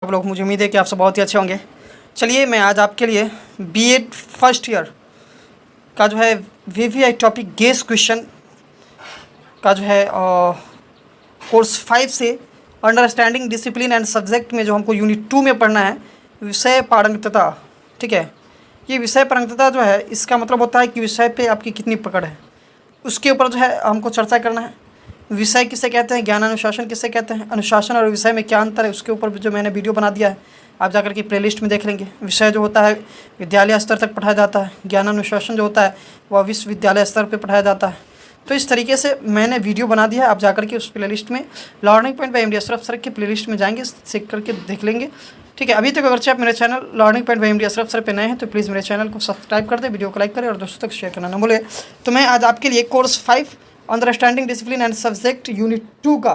आप लोग, मुझे उम्मीद है कि आप सब बहुत ही अच्छे होंगे। चलिए मैं आज आपके लिए बीएड फर्स्ट ईयर का जो है वीवीआई टॉपिक गेस क्वेश्चन का जो है कोर्स 5 से अंडरस्टैंडिंग डिसिप्लिन एंड सब्जेक्ट में जो हमको यूनिट 2 में पढ़ना है, विषय पारंगतता। ठीक है, ये विषय पारंगतता जो है इसका मतलब होता है कि विषय पे आपकी कितनी पकड़ है, उसके ऊपर जो है हमको चर्चा करना है। विषय किसे कहते हैं, ज्ञान अनुशासन किसे कहते हैं, अनुशासन और विषय में क्या अंतर है, उसके ऊपर जो मैंने वीडियो बना दिया है, आप जाकर के प्लेलिस्ट में देख लेंगे। विषय जो होता है विद्यालय स्तर तक पढ़ाया जाता है, ज्ञान अनुशासन जो होता है वह विश्वविद्यालय स्तर पर पढ़ाया जाता है। तो इस तरीके से मैंने वीडियो बना दिया है, आप जाकर के उस प्लेलिस्ट में learning point by MD Ashraf sir के प्लेलिस्ट में जाएंगे, चेक करके देख लेंगे। ठीक है, अभी तक अगर आप मेरे channel learning point by MD Ashraf sir पे नए हैं तो प्लीज़ मेरे चैनल को सब्सक्राइब कर दें, वीडियो को लाइक करें और दोस्तों तक शेयर करना न भूलें। तो मैं आज आपके लिए course 5 understanding discipline and subject unit 2 का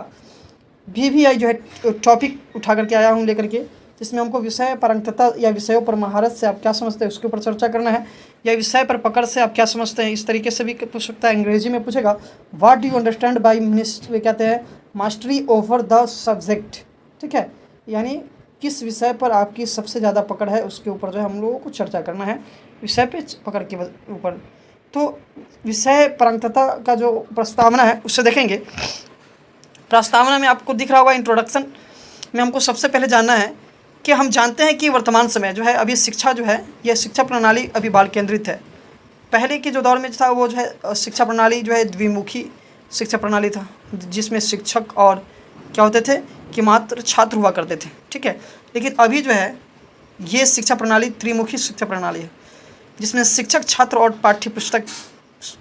वीवीआई जो है टॉपिक उठा करके आया हूँ लेकर के, जिसमें हमको विषय पारंगतता या विषयों पर महारत से आप क्या समझते हैं उसके ऊपर चर्चा करना है, या विषय पर पकड़ से आप क्या समझते हैं। इस तरीके से भी पूछ सकता है, अंग्रेजी में पूछेगा what do you understand by कहते हैं मास्टरी ओवर द सब्जेक्ट। ठीक है, यानी किस विषय पर आपकी सबसे ज़्यादा पकड़ है उसके ऊपर जो है हम लोगों को चर्चा करना है, विषय पे पकड़ के ऊपर। तो विषय पारंगतता का जो प्रस्तावना है उससे देखेंगे। प्रस्तावना में आपको दिख रहा होगा इंट्रोडक्शन में हमको सबसे पहले जानना है कि हम जानते हैं कि वर्तमान समय जो है अभी शिक्षा जो है यह शिक्षा प्रणाली अभी बाल केंद्रित है। पहले के जो दौर में था वो जो है शिक्षा प्रणाली जो है द्विमुखी शिक्षा प्रणाली था, जिसमें शिक्षक और क्या होते थे कि मात्र छात्र हुआ करते थे। ठीक है, लेकिन अभी जो है ये शिक्षा प्रणाली त्रिमुखी शिक्षा प्रणाली है, जिसमें शिक्षक, छात्र और पाठ्य पुस्तक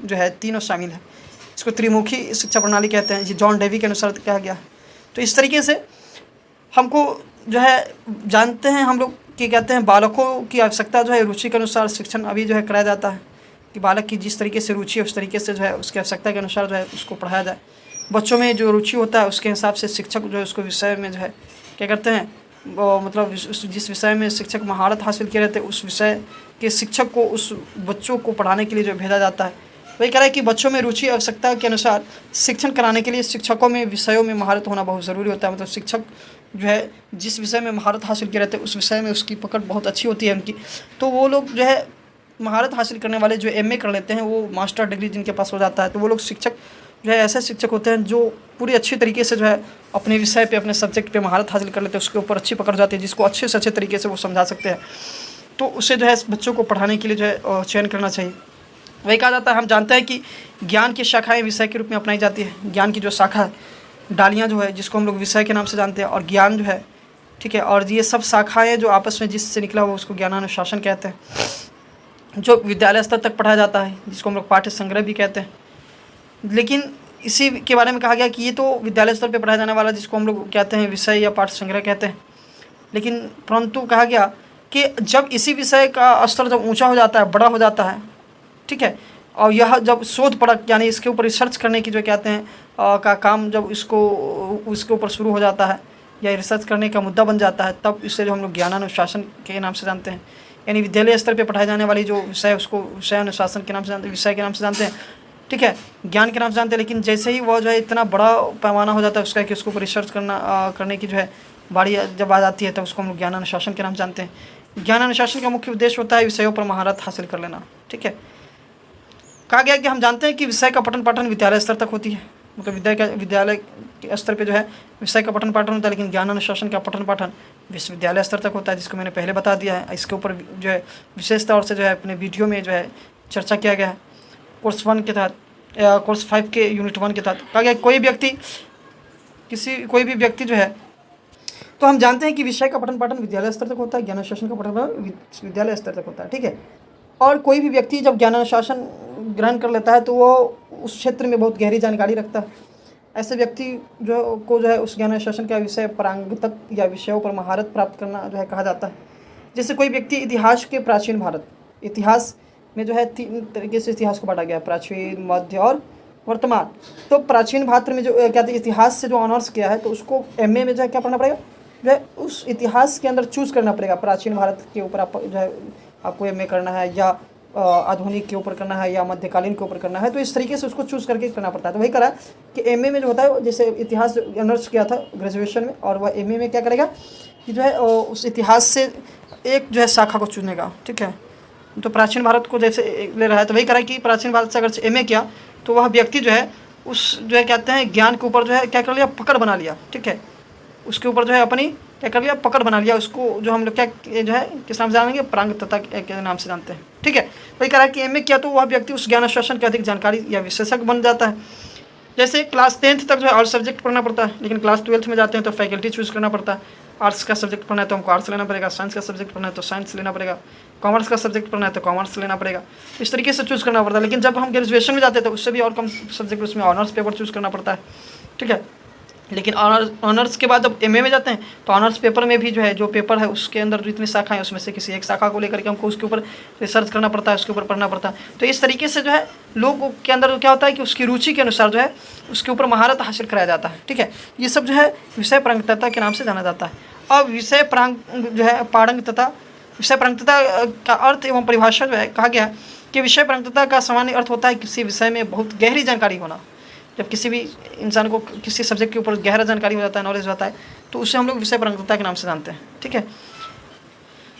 जो है तीनों शामिल है। इसको त्रिमुखी शिक्षा प्रणाली कहते हैं, ये जॉन डेवी के अनुसार कहा गया। तो इस तरीके से हमको जो है जानते हैं हम लोग कि कहते हैं बालकों की आवश्यकता जो है रुचि के अनुसार शिक्षण अभी जो है कराया जाता है, कि बालक की जिस तरीके से रुचि है उस तरीके से जो है उसकी आवश्यकता के अनुसार जो है उसको पढ़ाया जाए। बच्चों में जो रुचि होता है उसके हिसाब से शिक्षक जो है उसको विषय में जो है क्या करते हैं, वो मतलब जिस विषय में शिक्षक महारत हासिल किए रहते हैं उस विषय के शिक्षक को उस बच्चों को पढ़ाने के लिए जो भेजा जाता है। वही कह रहा है कि बच्चों में रुचि आवश्यकता के अनुसार शिक्षण कराने के लिए शिक्षकों में विषयों में महारत होना बहुत ज़रूरी होता है। मतलब शिक्षक जो है जिस विषय में महारत हासिल किए रहते हैं उस विषय में उसकी पकड़ बहुत अच्छी होती है उनकी। तो वो लोग जो है महारत हासिल करने वाले जो एमए कर लेते हैं, वो मास्टर डिग्री जिनके पास हो जाता है, तो वो लोग शिक्षक जो है ऐसे शिक्षक होते हैं जो पूरी अच्छी तरीके से जो है अपने विषय पे, अपने सब्जेक्ट पे महारत हासिल कर लेते हैं, उसके ऊपर अच्छी पकड़ जाती है, जिसको अच्छे से अच्छे तरीके से वो समझा सकते हैं। तो उससे जो है बच्चों को पढ़ाने के लिए जो है चयन करना चाहिए। वही कहा जाता है, हम जानते हैं कि ज्ञान की शाखाएँ विषय के रूप में अपनाई जाती है। ज्ञान की जो शाखा है, डालियाँ जो है जिसको हम लोग विषय के नाम से जानते हैं, और ज्ञान जो है, ठीक है, और ये सब शाखाएँ जो आपस में जिससे निकला हुआ उसको ज्ञानानुशासन कहते हैं। जो विद्यालय स्तर तक पढ़ाया जाता है जिसको हम लोग पाठ्य संग्रह भी कहते हैं। लेकिन इसी के बारे में कहा गया कि ये तो विद्यालय स्तर पे पढ़ाया जाने वाला जिसको हम लोग कहते हैं विषय या पाठ्य संग्रह कहते हैं। लेकिन परंतु कहा गया कि जब इसी विषय का स्तर जब ऊंचा हो जाता है, बड़ा हो जाता है, ठीक है, और यह जब शोध परख यानी इसके ऊपर रिसर्च करने की जो कहते हैं का काम जब उसके ऊपर शुरू हो जाता है या रिसर्च करने का मुद्दा बन जाता है, तब इससे जो हम लोग ज्ञानानुशासन के नाम से जानते हैं। यानी विद्यालय स्तर पे पढ़ाई जाने वाली जो विषय उसको विषय अनुशासन के नाम से जानते हैं, विषय के नाम से जानते हैं। ठीक है, ज्ञान के नाम से जानते हैं। लेकिन जैसे ही वह जो है इतना बड़ा पैमाना हो जाता है उसका कि उसको रिसर्च करने की जो है बारी जब आ जाती है, तब उसको हम लोग ज्ञान अनुशासन के नाम जानते हैं। ज्ञान अनुशासन का मुख्य उद्देश्य होता है विषयों पर महारत हासिल कर लेना। ठीक है, कहा गया कि हम जानते हैं कि विषय का पठन पाठन विद्यालय स्तर तक होती है, मतलब विद्यालय के स्तर पे जो है विषय का पठन पाठन होता है, लेकिन ज्ञान अनुशासन का पठन पाठन विश्वविद्यालय स्तर तक होता है, जिसको मैंने पहले बता दिया है। इसके ऊपर जो है विशेष तौर से जो है अपने वीडियो में जो है चर्चा किया गया है कोर्स 1 के तहत, कोर्स 5 के यूनिट 1 के तहत। कहा गया कोई भी व्यक्ति जो है, तो हम जानते हैं कि विषय का पठन पाठन विद्यालय स्तर तक होता है, ज्ञान अनुशासन का पठन पाठन विश्वविद्यालय स्तर तक होता है। ठीक है, और कोई भी व्यक्ति जब ज्ञान अनुशासन ग्रहण कर लेता है तो वो उस क्षेत्र में बहुत गहरी जानकारी रखता है। ऐसे व्यक्ति जो है उस ज्ञान अनुशासन का विषय पारंगतक या विषयों पर महारत प्राप्त करना जो है कहा जाता है। जैसे कोई व्यक्ति इतिहास के प्राचीन भारत, इतिहास में जो है 3 तरीके से इतिहास को बांटा गया, प्राचीन, मध्य और वर्तमान। तो प्राचीन भारत में जो क्या इतिहास से जो ऑनर्स किया है तो उसको एमए में जो है क्या पढ़ना पड़ेगा, जो है उस इतिहास के अंदर चूज़ करना पड़ेगा। प्राचीन भारत के ऊपर आप जो है आपको एमए करना है, या आधुनिक के ऊपर करना है या मध्यकालीन के ऊपर करना है, तो इस तरीके से उसको चूज़ करके करना पड़ता है। तो वही करा कि एमए में जो होता है, जैसे इतिहास ऑनर्स किया था ग्रेजुएशन में, और वह एमए में क्या करेगा कि जो है उस इतिहास से एक जो है शाखा को चुनेगा, ठीक है। तो प्राचीन भारत को जैसे ले रहा है, तो वही करा कि प्राचीन भारत से अगर एमए किया तो वह व्यक्ति जो है उस जो है कहते हैं ज्ञान के ऊपर जो है क्या कर लिया, पकड़ बना लिया, ठीक है। उसके ऊपर जो है अपनी क्या कर लिया, पकड़ बना लिया। उसको जो हम लोग क्या जो है किस नाम से जानेंगे, प्रांगतता के नाम से जानते हैं, ठीक है। वही कह रहा है कि एमए किया तो वह व्यक्ति उस ज्ञान आश्वासन के अधिक जानकारी या विशेषज्ञ बन जाता है। जैसे क्लास 10th तक जो है और सब्जेक्ट पढ़ना पड़ता है, लेकिन क्लास 12th में जाते हैं तो फैकल्टी चूज़ करना पड़ता है। आर्ट्स का सब्जेक्ट पढ़ना है तो हमको आर्ट्स लेना पड़ेगा, साइंस का सब्जेक्ट पढ़ना है तो साइंस लेना पड़ेगा, कॉमर्स का सब्जेक्ट पढ़ना है तो कॉमर्स लेना पड़ेगा। इस तरीके से चूज़ करना पड़ता है। लेकिन जब हम ग्रेजुएशन में जाते हैं तो उससे भी और कम सब्जेक्ट, उसमें ऑनर्स पेपर चूज़ करना पड़ता है, ठीक है। लेकिन ऑनर्स के बाद जब एमए में जाते हैं तो ऑनर्स पेपर में भी जो है, जो पेपर है उसके अंदर जो इतनी शाखाएं हैं उसमें से किसी एक शाखा को लेकर के हमको उसके ऊपर रिसर्च करना पड़ता है, उसके ऊपर पढ़ना पड़ता है। तो इस तरीके से जो है लोगों के अंदर क्या होता है कि उसकी रुचि के अनुसार जो है उसके ऊपर महारत हासिल कराया जाता है, ठीक है। ये सब जो है विषय पारंगतता के नाम से जाना जाता है। अब विषय पारंगतता का अर्थ एवं परिभाषा जो है कहा गया कि विषय पारंगतता का सामान्य अर्थ होता है किसी विषय में बहुत गहरी जानकारी होना। जब किसी भी इंसान को किसी सब्जेक्ट के ऊपर गहरा जानकारी हो जाता है, नॉलेज होता है, तो उसे हम लोग विषय पारंगतता के नाम से जानते हैं, ठीक है।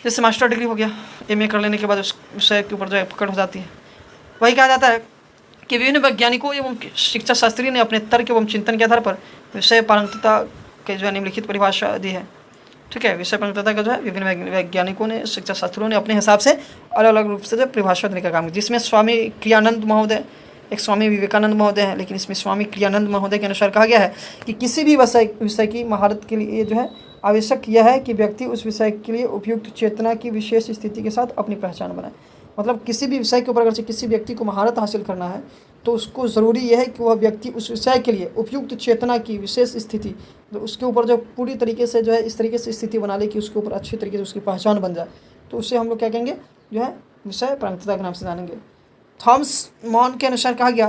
जैसे मास्टर डिग्री हो गया, एमए कर लेने के बाद उस विषय के ऊपर जो है पकड़ हो जाती है। वही कहा जाता है कि विभिन्न वैज्ञानिकों एवं शिक्षा शास्त्री ने अपने तर्क एवं चिंतन के आधार पर विषय पारंगतता के जो है निम्नलिखित परिभाषा दी है, ठीक है। विषय पारंगतता का जो है विभिन्न वैज्ञानिकों ने, शिक्षा शास्त्रियों ने अपने हिसाब से अलग अलग रूप से जो परिभाषा देने का काम किया, जिसमें स्वामी क्रियानंद महोदय, एक स्वामी विवेकानंद महोदय हैं, लेकिन इसमें स्वामी क्रियानंद महोदय के अनुसार कहा गया है कि किसी भी विषय की महारत के लिए जो है आवश्यक यह है कि व्यक्ति उस विषय के लिए उपयुक्त चेतना की विशेष स्थिति के साथ अपनी पहचान बनाए। मतलब किसी भी विषय के ऊपर अगर किसी व्यक्ति को महारत हासिल करना है तो उसको ज़रूरी यह है कि वह व्यक्ति उस विषय के लिए उपयुक्त चेतना की विशेष स्थिति, तो उसके ऊपर जो पूरी तरीके से जो है इस तरीके से स्थिति बना ले कि उसके ऊपर अच्छी तरीके से उसकी पहचान बन जाए, तो उससे हम लोग क्या कहेंगे, जो है विषय पारंगतता के नाम से जानेंगे। थॉमस मॉन के अनुसार कहा गया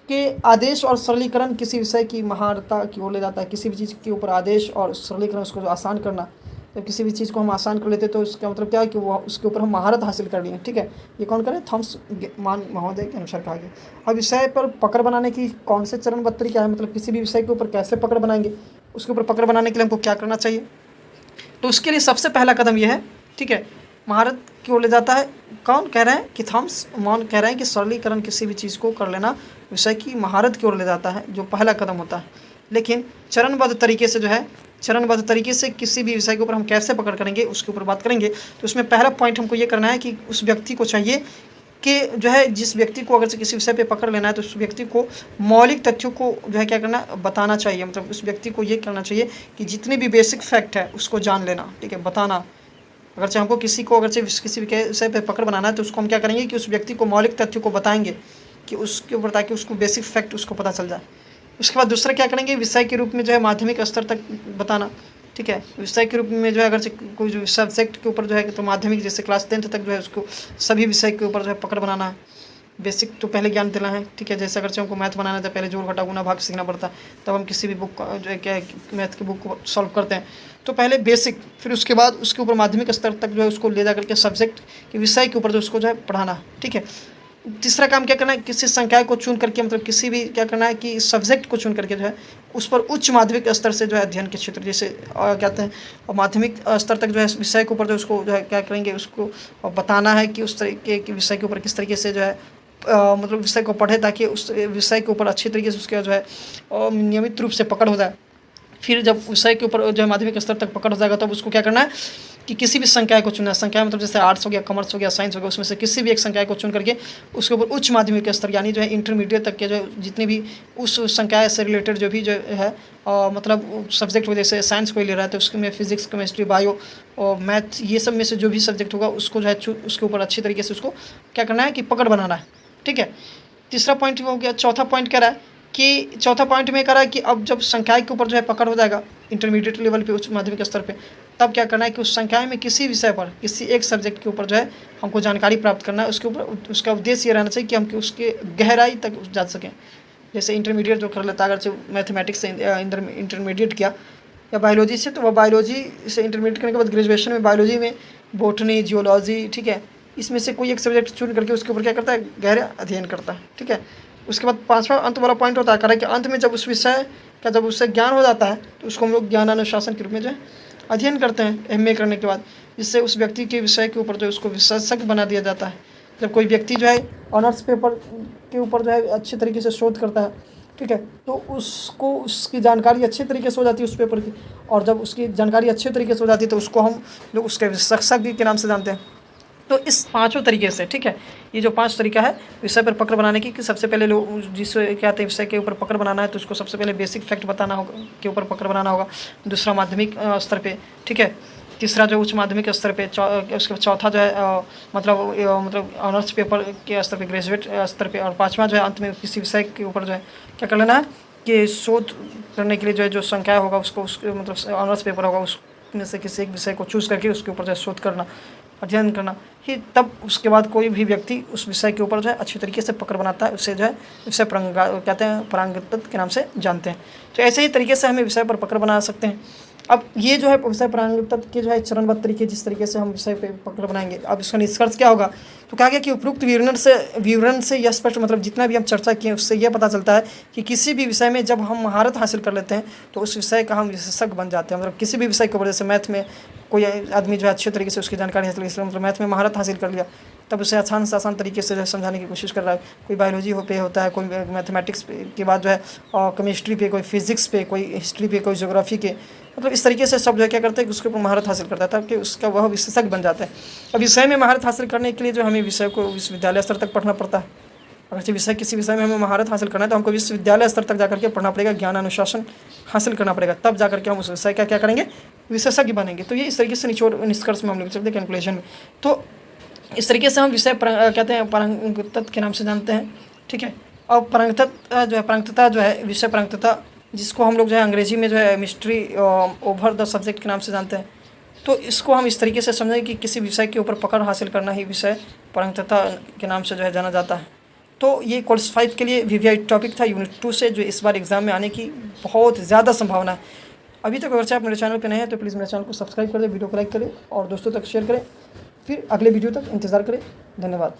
कि आदेश और सरलीकरण किसी विषय की महारता की ओर ले जाता है। किसी भी चीज़ के ऊपर आदेश और सरलीकरण, उसको जो आसान करना, जब किसी भी चीज़ को हम आसान कर लेते हैं तो उसका मतलब क्या है कि वो उसके ऊपर हम महारत हासिल कर लिए, ठीक है। ये कौन करे, थॉमस मान महोदय के अनुसार कहा गया। अब विषय पर पकड़ बनाने की कौन से चरणबद्ध तरीका है, मतलब किसी भी विषय के ऊपर कैसे पकड़ बनाएंगे, उसके ऊपर पकड़ बनाने के लिए हमको क्या करना चाहिए। तो उसके लिए सबसे पहला कदम यह है, ठीक है, महारत की ओर ले जाता है। कौन कह रहे हैं कि थॉमस मॉन कह रहे हैं कि सरलीकरण किसी भी चीज़ को कर लेना विषय की महारत की ओर ले जाता है, जो पहला कदम होता है। लेकिन चरणबद्ध तरीके से जो है, चरणबद्ध तरीके से किसी भी विषय के ऊपर हम कैसे पकड़ करेंगे उसके ऊपर बात करेंगे। तो उसमें पहला पॉइंट हमको ये करना है कि उस व्यक्ति को चाहिए कि जो है जिस व्यक्ति को अगर किसी विषय पे पकड़ लेना है तो उस व्यक्ति को मौलिक तथ्यों को जो है क्या करना, बताना चाहिए। मतलब उस व्यक्ति को ये करना चाहिए कि जितने भी बेसिक फैक्ट है उसको जान लेना, ठीक है, बताना। अगर चाहे हमको किसी को अगर किसी विषय पे पकड़ बनाना है तो उसको हम क्या करेंगे कि उस व्यक्ति को मौलिक तथ्यों को बताएंगे कि उसके ऊपर, ताकि उसको बेसिक फैक्ट उसको पता चल जाए। उसके बाद दूसरा क्या करेंगे, विषय के रूप में जो है माध्यमिक स्तर तक बताना, ठीक है। विषय के रूप में जो है अगर कोई जो सब्जेक्ट के ऊपर जो है तो माध्यमिक जैसे क्लास 10th तक जो है उसको सभी विषय के ऊपर जो है पकड़ बनाना है। बेसिक तो पहले ज्ञान देना है, ठीक है। जैसे अगर हमको मैथ बनाना है तो पहले जोड़ घटा गुना भाग सीखना पड़ता है, तब हम किसी भी बुक जो है क्या मैथ की बुक को सॉल्व करते हैं। तो पहले बेसिक, फिर उसके बाद उसके ऊपर माध्यमिक स्तर तक जो है उसको ले जा करके सब्जेक्ट के विषय के ऊपर जो उसको जो है पढ़ाना, ठीक है। तीसरा काम क्या करना है, किसी संकाय को चुन करके, मतलब किसी भी क्या करना है कि सब्जेक्ट को चुन करके जो है उस पर उच्च माध्यमिक स्तर से जो है अध्ययन के क्षेत्र जैसे कहते हैं, और माध्यमिक स्तर तक जो है विषय के ऊपर जो उसको जो है क्या करेंगे, उसको बताना है कि उस तरीके के विषय के ऊपर किस तरीके से जो है मतलब विषय को पढ़े, ताकि उस विषय के ऊपर अच्छी तरीके से उसके जो है नियमित रूप से पकड़ हो जाए। फिर जब विषय के ऊपर जो है माध्यमिक स्तर तक पकड़ हो जाएगा तब उसको क्या करना है कि किसी भी संकाय को चुनना है। संकाय मतलब जैसे आर्ट्स हो गया, कॉमर्स हो गया, साइंस हो गया, उसमें से किसी भी एक संकाय को चुन करके उसके ऊपर उच्च माध्यमिक स्तर यानी जो है इंटरमीडिएट तक के जो जितने भी उस संकाय से रिलेटेड जो भी जो है मतलब सब्जेक्ट हो, जैसे साइंस कोई ले रहा है तो उसमें फिजिक्स, केमिस्ट्री, बायो और मैथ, ये सब में से जो भी सब्जेक्ट होगा उसको जो है उसके ऊपर अच्छी तरीके से उसको क्या करना है कि पकड़ बनाना है, ठीक है। तीसरा पॉइंट हो गया। चौथा पॉइंट कह रहा है कि चौथा पॉइंट में कह रहा है कि अब जब संकाय के ऊपर जो है पकड़ हो जाएगा इंटरमीडिएट लेवल पे, उच्च माध्यमिक स्तर पे, तब क्या करना है कि उस संकाय में किसी विषय पर किसी एक सब्जेक्ट के ऊपर जो है हमको जानकारी प्राप्त करना है। उसके ऊपर उसका उद्देश्य ये रहना चाहिए कि हम उसके गहराई तक जा सकें। जैसे इंटरमीडिएट जो कर लेता है, अगर मैथमेटिक्स से इंटरमीडिएट किया या बायोलॉजी से, तो वह बायोलॉजी से इंटरमीडिएट करने के बाद ग्रेजुएशन में बायोलॉजी में बोटनी, जियोलॉजी, ठीक है, इसमें से कोई एक सब्जेक्ट चुन करके उसके ऊपर क्या करता है, गहरा अध्ययन करता है। ठीक है, उसके बाद 5वां अंत वाला पॉइंट होता है, कारण कि अंत में जब उस विषय का जब उससे ज्ञान हो जाता है तो उसको हम लोग ज्ञानानुशासन के रूप में जो है अध्ययन करते हैं एमए करने के बाद, जिससे उस व्यक्ति के विषय के ऊपर जो है उसको विशेषज्ञ बना दिया जाता है। जब कोई व्यक्ति जो है ऑनर्स पेपर के ऊपर जो है अच्छे तरीके से शोध करता है, ठीक है, तो उसको उसकी जानकारी अच्छे तरीके से हो जाती है उस पेपर की, और जब उसकी जानकारी अच्छे तरीके से हो जाती है तो उसको हम लोग उसके विशेषज्ञ के नाम से जानते हैं। तो इस पांचों तरीके से, ठीक है, ये जो 5 तरीका है विषय पर पकड़ बनाने की, कि सबसे पहले लोग जिससे क्या कहते हैं विषय के ऊपर पकड़ बनाना है तो उसको सबसे पहले बेसिक फैक्ट बताना होगा, के ऊपर पकड़ बनाना होगा। दूसरा माध्यमिक स्तर पे, ठीक है। तीसरा जो उच्च माध्यमिक स्तर पे, उसके चौथा जो है मतलब ऑनर्स पेपर के स्तर पे, ग्रेजुएट स्तर पे, और 5वां जो है अंत में किसी विषय के ऊपर जो है क्या कर लेना है कि शोध करने के लिए जो है जो संख्या होगा उसको मतलब ऑनर्स पेपर होगा उसमें से किसी एक विषय को चूज़ करके उसके ऊपर जो है शोध करना, अध्ययन करना ही, तब उसके बाद कोई भी व्यक्ति उस विषय के ऊपर जो है अच्छी तरीके से पकड़ बनाता है, उसे जो है विषय कहते हैं पारंगत के नाम से जानते हैं। तो ऐसे ही तरीके से हमें विषय पर पकड़ बना सकते हैं। अब ये जो है विषय पारंगत के जो है चरणबद्ध तरीके, जिस तरीके से हम विषय पे पकड़ बनाएंगे, अब इसका निष्कर्ष क्या होगा, तो कहा गया कि उपरोक्त विवरण से यह स्पष्ट, मतलब जितना भी हम चर्चा किए उससे यह पता चलता है कि किसी भी विषय में जब हम महारत हासिल कर लेते हैं तो उस विषय का हम विशेषज्ञ बन जाते हैं। मतलब किसी भी विषय के ऊपर, जैसे मैथ में कोई आदमी जो है अच्छे तरीके से उसकी जानकारी हासिल कर, मतलब मैथ में महारत हासिल कर लिया, तब उसे आसान से आसान तरीके से समझाने की कोशिश कर रहा है। कोई बायोलॉजी पे होता है, कोई मैथमेटिक्स के बाद जो है केमिस्ट्री पे, कोई फिजिक्स पे, कोई हिस्ट्री पे, कोई ज्योग्राफी के, मतलब इस तरीके से सब जो है क्या करते हैं कि उसके ऊपर महारत हासिल करता है ताकि उसका वह विशेषज्ञ बन जाता है। अब विषय में महारत हासिल करने के लिए जो हमें विषय को विश्वविद्यालय स्तर तक पढ़ना पड़ता है। अगर विषय किसी विषय में हमें महारत हासिल करना है तो हमको विश्वविद्यालय स्तर तक जाकर के पढ़ना पड़ेगा, ज्ञान अनुशासन हासिल करना पड़ेगा, तब जाकर के हम उस विषय का क्या करेंगे, विशेषज्ञ बनेंगे। तो ये इस तरीके से निष्कर्ष में हम लोग चलते हैं कंक्लूजन में। तो इस तरीके से हम विषय कहते हैं पारंगतता के नाम से जानते हैं। ठीक है, और पारंगतता जो है विषय पारंगतता, जिसको हम लोग जो है अंग्रेजी में जो है मिस्ट्री ओवर द सब्जेक्ट के नाम से जानते हैं। तो इसको हम इस तरीके से समझें कि किसी विषय के ऊपर पकड़ हासिल करना ही विषय पारंगतता के नाम से जो है जाना जाता है। तो ये कोर्स 5 के लिए VVI टॉपिक था यूनिट 2 से, जो इस बार एग्जाम में आने की बहुत ज़्यादा संभावना है। अभी तक अगर आप मेरे चैनल पर नए हैं तो प्लीज़ मेरे चैनल को सब्सक्राइब कर दें, वीडियो को लाइक करें और दोस्तों तक शेयर करें। फिर अगले वीडियो तक इंतज़ार करें। धन्यवाद।